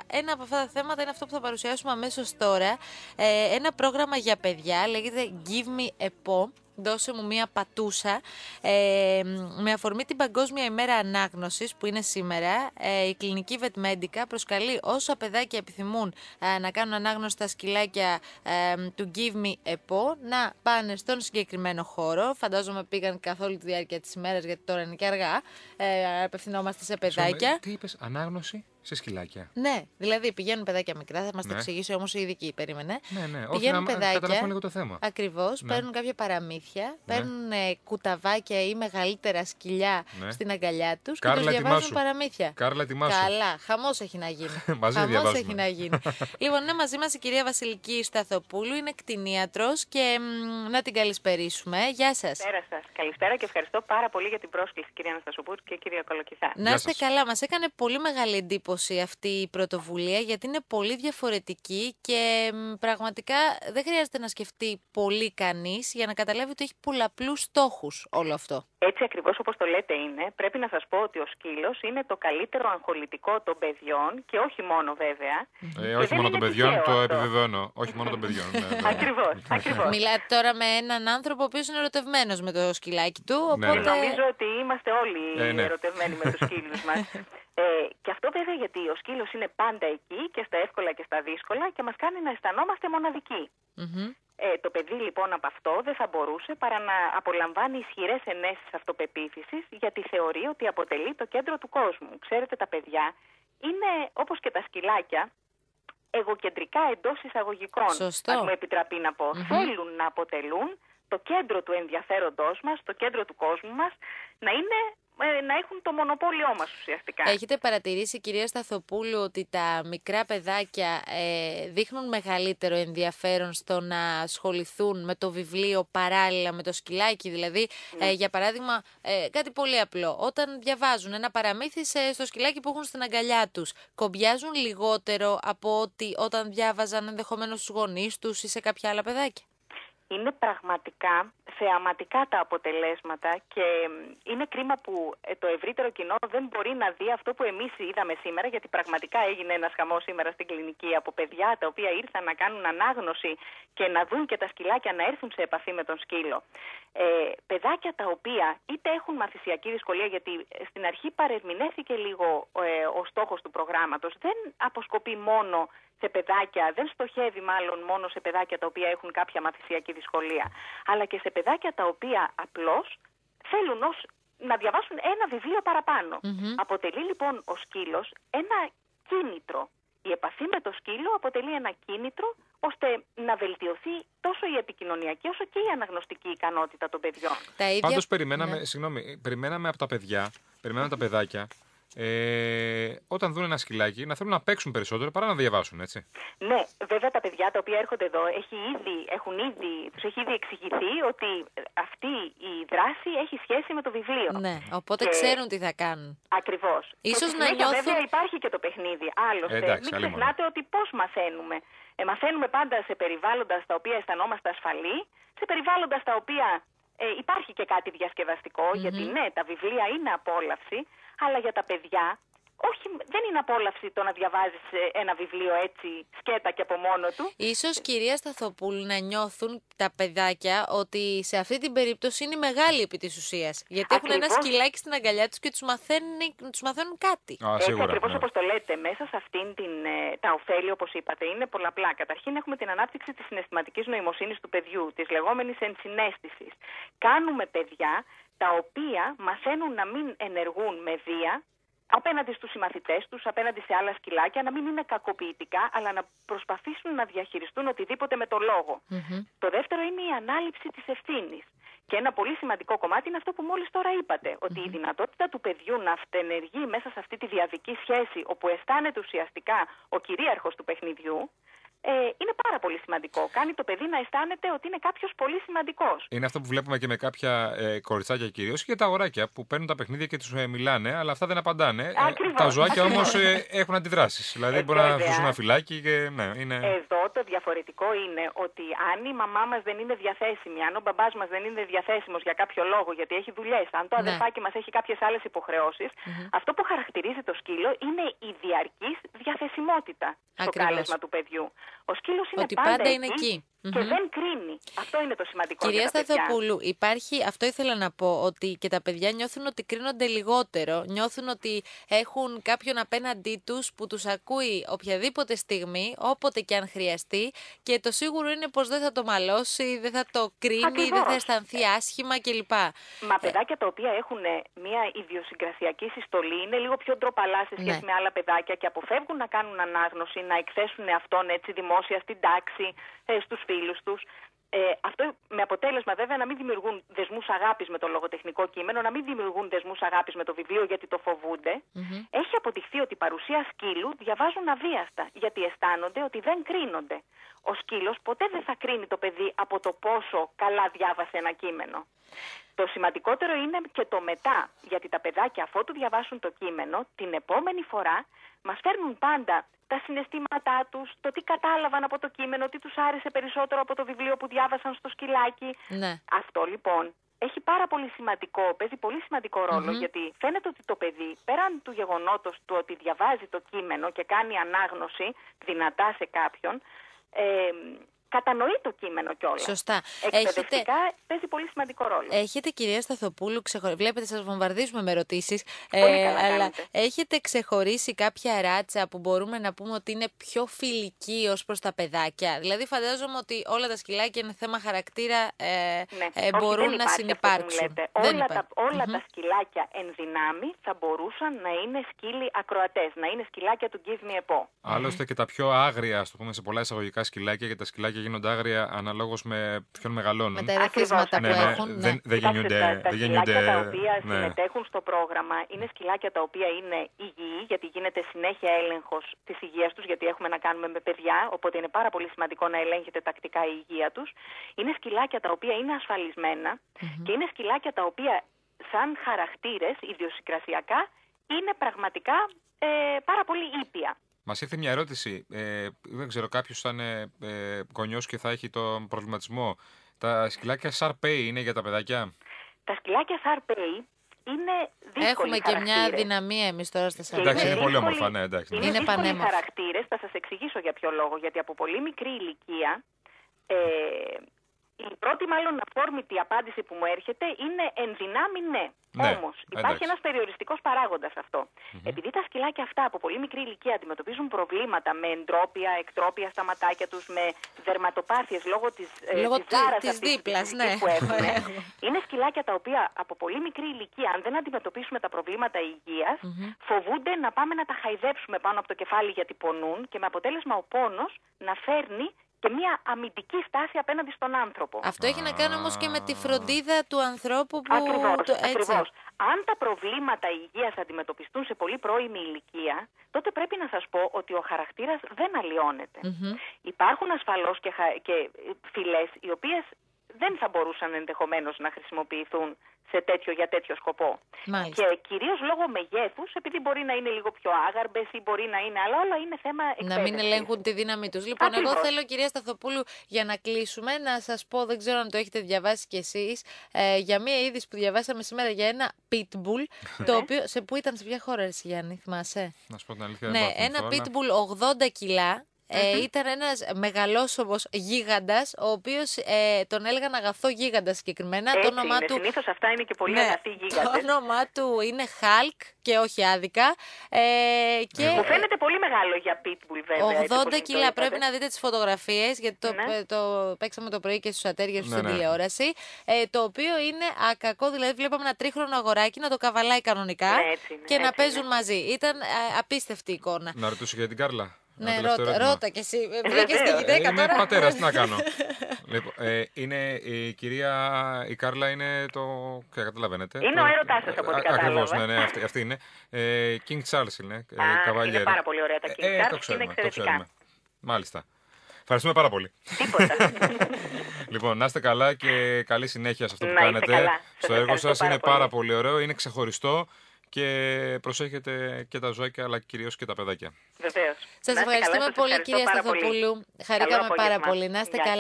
Ένα από αυτά τα θέματα είναι αυτό που θα παρουσιάσουμε αμέσως τώρα. Ένα πρόγραμμα για παιδιά, λέγεται Give Me a Paw. Δώσε μου μία πατούσα. Με αφορμή την Παγκόσμια ημέρα ανάγνωσης που είναι σήμερα, η κλινική Vetmedica προσκαλεί όσα παιδάκια επιθυμούν να κάνουν ανάγνωση στα σκυλάκια του Give Me a Paw να πάνε στον συγκεκριμένο χώρο. Φαντάζομαι πήγαν καθ' όλη τη διάρκεια της ημέρας, γιατί τώρα είναι και αργά. Απευθυνόμαστε σε παιδάκια. Τι είπες, ανάγνωση σε σκυλάκια? Ναι, δηλαδή πηγαίνουν παιδάκια μικρά, θα μας το εξηγήσει όμως η ειδική, περίμενε. Ναι, Πηγαίνουν όχι, παιδάκια, καταλάβω λίγο το θέμα. ακριβώς, παίρνουν κάποια παραμύθια, παίρνουν κουταβάκια ή μεγαλύτερα σκυλιά στην αγκαλιά τους και τους διαβάζουν παραμύθια. Κάρλα, ετοιμάσου. Καλά, χαμός έχει να γίνει. Χαμός έχει να γίνει. Λοιπόν, είναι μαζί μας η κυρία Βασιλική Σταθοπούλου, είναι κτηνίατρος και να την καλησπερίσουμε. Γεια σας. Καλησπέρα σας. Καλησπέρα και ευχαριστώ πάρα πολύ για την πρόσκληση, κυρία Αναστασοπούλου και κυρία Κολοκυθά. Να είστε καλά, μας έκανε πολύ μεγάλη εντύπωση αυτή η πρωτοβουλία, γιατί είναι πολύ διαφορετική και πραγματικά δεν χρειάζεται να σκεφτεί πολύ κανείς για να καταλάβει ότι έχει πολλαπλούς στόχους όλο αυτό. Έτσι ακριβώς όπως το λέτε είναι. Πρέπει να σας πω ότι ο σκύλος είναι το καλύτερο αγχολητικό των παιδιών και όχι μόνο βέβαια. Όχι μόνο των παιδιών, το επιβεβαιώνω. Όχι μόνο των παιδιών. Ακριβώς. Μιλάτε τώρα με έναν άνθρωπο ο οποίος είναι ερωτευμένος με το σκυλάκι του. Οπότε... Νομίζω ότι είμαστε όλοι ερωτευμένοι με τους σκύλους μας. Και αυτό βέβαια γιατί ο σκύλος είναι πάντα εκεί και στα εύκολα και στα δύσκολα και μας κάνει να αισθανόμαστε μοναδικοί. Το παιδί λοιπόν από αυτό δεν θα μπορούσε παρά να απολαμβάνει ισχυρές ενέσεις αυτοπεποίθησης, γιατί θεωρεί ότι αποτελεί το κέντρο του κόσμου. Ξέρετε, τα παιδιά είναι όπως και τα σκυλάκια, εγωκεντρικά εντός εισαγωγικών. Σωστό. Αν μου επιτραπεί να πω. Θέλουν να αποτελούν το κέντρο του ενδιαφέροντός μας, το κέντρο του κόσμου μας, να έχουν το μονοπόλιο μας ουσιαστικά. Έχετε παρατηρήσει, κυρία Σταθοπούλου, ότι τα μικρά παιδάκια δείχνουν μεγαλύτερο ενδιαφέρον στο να ασχοληθούν με το βιβλίο παράλληλα με το σκυλάκι? Δηλαδή, για παράδειγμα, κάτι πολύ απλό. Όταν διαβάζουν ένα παραμύθι στο σκυλάκι που έχουν στην αγκαλιά τους, κομπιάζουν λιγότερο από ότι όταν διάβαζαν ενδεχομένως στους γονείς τους ή σε κάποια άλλα παιδάκια? Είναι πραγματικά θεαματικά τα αποτελέσματα και είναι κρίμα που το ευρύτερο κοινό δεν μπορεί να δει αυτό που εμείς είδαμε σήμερα, γιατί πραγματικά έγινε ένας χαμός σήμερα στην κλινική από παιδιά τα οποία ήρθαν να κάνουν ανάγνωση και να δουν και τα σκυλάκια να έρθουν σε επαφή με τον σκύλο. Παιδάκια τα οποία είτε έχουν μαθησιακή δυσκολία, γιατί στην αρχή παρερμηνέθηκε λίγο ο στόχος του προγράμματος, δεν αποσκοπεί μόνο σε παιδάκια, δεν στοχεύει μάλλον μόνο σε παιδάκια τα οποία έχουν κάποια μαθησιακή δυσκολία, αλλά και σε παιδάκια τα οποία απλώς θέλουν να διαβάσουν ένα βιβλίο παραπάνω. Αποτελεί λοιπόν ο σκύλος ένα κίνητρο. Η επαφή με το σκύλο αποτελεί ένα κίνητρο ώστε να βελτιωθεί τόσο η επικοινωνιακή όσο και η αναγνωστική ικανότητα των παιδιών. Πάντως περιμέναμε από τα παιδιά, τα παιδάκια, όταν δουν ένα σκυλάκι να θέλουν να παίξουν περισσότερο παρά να διαβάσουν, έτσι. Ναι, βέβαια τα παιδιά τα οποία έρχονται εδώ τους έχει ήδη εξηγηθεί ότι αυτή η δράση έχει σχέση με το βιβλίο. Ναι, οπότε ξέρουν τι θα κάνουν. Ακριβώς. Ίσως να νιώθουν... Βέβαια υπάρχει και το παιχνίδι. Άλλωστε, μην ξεχνάτε ότι πώς μαθαίνουμε. Μαθαίνουμε πάντα σε περιβάλλοντα στα οποία αισθανόμαστε ασφαλή, σε περιβάλλοντα στα οποία υπάρχει και κάτι διασκεδαστικό, γιατί ναι, τα βιβλία είναι απόλαυση, αλλά για τα παιδιά όχι, δεν είναι απόλαυση το να διαβάζεις ένα βιβλίο έτσι σκέτα και από μόνο του. Ίσως, κυρία Σταθοπούλου, να νιώθουν τα παιδάκια ότι σε αυτή την περίπτωση είναι μεγάλη επί της ουσίας. Γιατί έχουν ένα σκυλάκι στην αγκαλιά τους και τους μαθαίνουν κάτι. Έτσι ακριβώς όπως το λέτε, μέσα σε αυτήν τα ωφέλη, όπως είπατε, είναι πολλαπλά. Καταρχήν έχουμε την ανάπτυξη της συναισθηματικής νοημοσύνης του παιδιού, της λεγόμενης ενσυναίσθησης. Κάνουμε παιδιά τα οποία μαθαίνουν να μην ενεργούν με βία απέναντι στους συμμαθητές τους, απέναντι σε άλλα σκυλάκια, να μην είναι κακοποιητικά, αλλά να προσπαθήσουν να διαχειριστούν οτιδήποτε με το λόγο. Το δεύτερο είναι η ανάληψη της ευθύνης. Και ένα πολύ σημαντικό κομμάτι είναι αυτό που μόλις τώρα είπατε, ότι η δυνατότητα του παιδιού να αυτενεργεί μέσα σε αυτή τη διαδική σχέση, όπου αισθάνεται ουσιαστικά ο κυρίαρχος του παιχνιδιού, είναι πάρα πολύ σημαντικό. Κάνει το παιδί να αισθάνεται ότι είναι κάποιος πολύ σημαντικός. Είναι αυτό που βλέπουμε και με κάποια κοριτσάκια κυρίως και τα αγοράκια που παίρνουν τα παιχνίδια και τους μιλάνε, αλλά αυτά δεν απαντάνε. Τα ζωάκια όμως έχουν αντιδράσεις. Δηλαδή μπορεί να δώσουν ένα φυλάκι και ναι, είναι. Εδώ το διαφορετικό είναι ότι αν η μαμά μας δεν είναι διαθέσιμη, αν ο μπαμπάς μας δεν είναι διαθέσιμος για κάποιο λόγο, γιατί έχει δουλειές, αν το αδερφάκι μας έχει κάποιες άλλες υποχρεώσεις, αυτό που χαρακτηρίζει το σκύλο είναι η διαρκής διαθεσιμότητα. συχνότητα στο κάλεσμα του παιδιού. Ο σκύλος είναι πάντα είναι εκεί. Και δεν κρίνει. Αυτό είναι το σημαντικό. Κυρία Σταθοπούλου, υπάρχει, αυτό ήθελα να πω, ότι και τα παιδιά νιώθουν ότι κρίνονται λιγότερο. Νιώθουν ότι έχουν κάποιον απέναντί τους που τους ακούει οποιαδήποτε στιγμή, όποτε και αν χρειαστεί. Και το σίγουρο είναι πως δεν θα το μαλώσει, δεν θα το κρίνει, δεν θα αισθανθεί άσχημα κλπ. Μα παιδάκια τα οποία έχουν μια ιδιοσυγκρασιακή συστολή είναι λίγο πιο ντροπαλά σε σχέση με άλλα παιδάκια και αποφεύγουν να κάνουν ανάγνωση, να εκθέσουν αυτόν έτσι δημόσια στην τάξη, στους φίλους τους. Αυτό με αποτέλεσμα βέβαια να μην δημιουργούν δεσμούς αγάπης με το λογοτεχνικό κείμενο, να μην δημιουργούν δεσμούς αγάπης με το βιβλίο γιατί το φοβούνται. Έχει αποδειχθεί ότι η παρουσία σκύλου διαβάζουν αβίαστα, γιατί αισθάνονται ότι δεν κρίνονται. Ο σκύλος ποτέ δεν θα κρίνει το παιδί από το πόσο καλά διάβασε ένα κείμενο. Το σημαντικότερο είναι και το μετά, γιατί τα παιδάκια αφότου διαβάσουν το κείμενο, την επόμενη φορά μας φέρνουν πάντα τα συναισθήματά τους, το τι κατάλαβαν από το κείμενο, τι τους άρεσε περισσότερο από το βιβλίο που διάβασαν στο σκυλάκι. Ναι. Αυτό λοιπόν έχει πάρα πολύ σημαντικό, παίζει πολύ σημαντικό ρόλο, γιατί φαίνεται ότι το παιδί, πέραν του γεγονότος του ότι διαβάζει το κείμενο και κάνει ανάγνωση δυνατά σε κάποιον, κατανοεί το κείμενο κιόλας. Σωστά. Εκπαιδευτικά παίζει πολύ σημαντικό ρόλο. Έχετε, κυρία Σταθοπούλου, βλέπετε, σας βομβαρδίζουμε με ερωτήσεις, αλλά έχετε ξεχωρίσει κάποια ράτσα που μπορούμε να πούμε ότι είναι πιο φιλική ως προς τα παιδάκια? Δηλαδή φαντάζομαι ότι όλα τα σκυλάκια είναι θέμα χαρακτήρα, μπορούν να συνυπάρξουν. Όλα τα σκυλάκια εν δυνάμει θα μπορούσαν να είναι σκύλοι ακροατές, να είναι σκυλάκια του Give Me a Paw. Άλλωστε και τα πιο άγρια, ας το πούμε σε πολλά εισαγωγικά σκυλάκια, και τα σκυλάκια γίνονται άγρια αναλόγως με ποιον μεγαλώνουν. Με τα ερεθίσματα που έχουν. Δεν γίνονται. Τα σκυλάκια τα οποία συμμετέχουν στο πρόγραμμα είναι σκυλάκια τα οποία είναι υγιή, γιατί γίνεται συνέχεια έλεγχος της υγείας τους, γιατί έχουμε να κάνουμε με παιδιά, οπότε είναι πάρα πολύ σημαντικό να ελέγχεται τακτικά η υγεία τους. Είναι σκυλάκια τα οποία είναι ασφαλισμένα και είναι σκυλάκια τα οποία σαν χαρακτήρες ιδιοσυγκρασιακά είναι πραγματικά πάρα πολύ ήπια. Μας ήρθε μια ερώτηση. Δεν ξέρω, κάποιος θα είναι γονιός και θα έχει τον προβληματισμό. Τα σκυλάκια Σαρπέι είναι για τα παιδάκια? Τα σκυλάκια Σαρπέι είναι δύσκολοι. Έχουμε και μια δυναμία εμείς τώρα στα Σαρπέι. Εντάξει, είναι πολύ όμορφα, ναι, εντάξει. Είναι πανέμορφα. Χαρακτήρες, θα σας εξηγήσω για ποιο λόγο. Γιατί από πολύ μικρή ηλικία η πρώτη μάλλον αφόρμητη απάντηση που μου έρχεται είναι εν δυνάμει ναι. Όμως υπάρχει ένας περιοριστικός παράγοντας αυτό. Επειδή τα σκυλάκια αυτά από πολύ μικρή ηλικία αντιμετωπίζουν προβλήματα με εντρόπια, εκτρόπια στα ματάκια τους, με δερματοπάθειες λόγω της ζάρας δίπλας που έχουν. Είναι σκυλάκια τα οποία από πολύ μικρή ηλικία, αν δεν αντιμετωπίσουμε τα προβλήματα υγείας, φοβούνται να πάμε να τα χαϊδέψουμε πάνω από το κεφάλι γιατί πονούν, και με αποτέλεσμα ο πόνος να φέρνει και μια αμυντική στάση απέναντι στον άνθρωπο. Αυτό έχει να κάνει όμως και με τη φροντίδα του ανθρώπου που... Ακριβώς. Αν τα προβλήματα υγείας αντιμετωπιστούν σε πολύ πρώιμη ηλικία, τότε πρέπει να σας πω ότι ο χαρακτήρας δεν αλλοιώνεται. Υπάρχουν ασφαλώς και φυλές οι οποίες δεν θα μπορούσαν ενδεχομένως να χρησιμοποιηθούν για τέτοιο σκοπό. Μάλιστα. Και κυρίως λόγω μεγέθους, επειδή μπορεί να είναι λίγο πιο άγαρμπες ή μπορεί να είναι, αλλά όλα είναι θέμα εκπαίδευσης. Να μην ελέγχουν τη δύναμη τους. Λοιπόν, εγώ θέλω, κυρία Σταθοπούλου, για να κλείσουμε, να σας πω, δεν ξέρω αν το έχετε διαβάσει κι εσείς, για μία είδηση που διαβάσαμε σήμερα για ένα pitbull, το οποίο, πού ήταν, σε ποια χώρα, εσύ Γιάννη, θυμάσαι? Να σου πω την αλήθεια, ναι, ένα pitbull 80 κιλά. Ήταν ένας μεγαλόσωμος γίγαντας, ο οποίος τον έλεγαν αγαθό γίγαντα συγκεκριμένα. Έτσι το όνομά είναι. του... Συνήθως αυτά είναι και πολύ αγαθοί γίγαντες. Το όνομά του είναι Hulk και όχι άδικα. Και... Μου φαίνεται πολύ μεγάλο για pitbull βέβαια. 80 κιλά. Πρέπει να δείτε τις φωτογραφίες, γιατί το παίξαμε το πρωί και στους ατέριες στην τηλεόραση. Το οποίο είναι ακακό, δηλαδή βλέπαμε ένα τρίχρονο αγοράκι να το καβαλάει κανονικά και να παίζουν μαζί. Ήταν απίστευτη εικόνα. Να ρωτήσω για την Κάρλα. Ναι, ρώτα κι εσύ. Βρήκες τη γυναίκα τώρα. Είμαι πατέρας, τι να κάνω. Λοιπόν, είναι η κυρία, η Κάρλα είναι το... καταλαβαίνετε. Είναι ο έρωτάς σας από ό,τι κατάλαβα. Ακριβώς, ναι, αυτή είναι. King Charles είναι, καβαλιέρη. Είναι πάρα πολύ ωραία τα King Charles, είναι εξαιρετικά. Μάλιστα. Ευχαριστούμε πάρα πολύ. Τίποτα. Λοιπόν, να είστε καλά και καλή συνέχεια σε αυτό που κάνετε. Στο έργο σας είναι πάρα πολύ ωραίο, είναι ξεχωριστό. Και προσέχετε και τα ζωάκια, αλλά κυρίως και τα παιδάκια. Βεβαίως. Σας ευχαριστούμε πολύ, κυρία Σταθοπούλου. Χαρήκαμε πάρα πολύ. Να είστε καλά.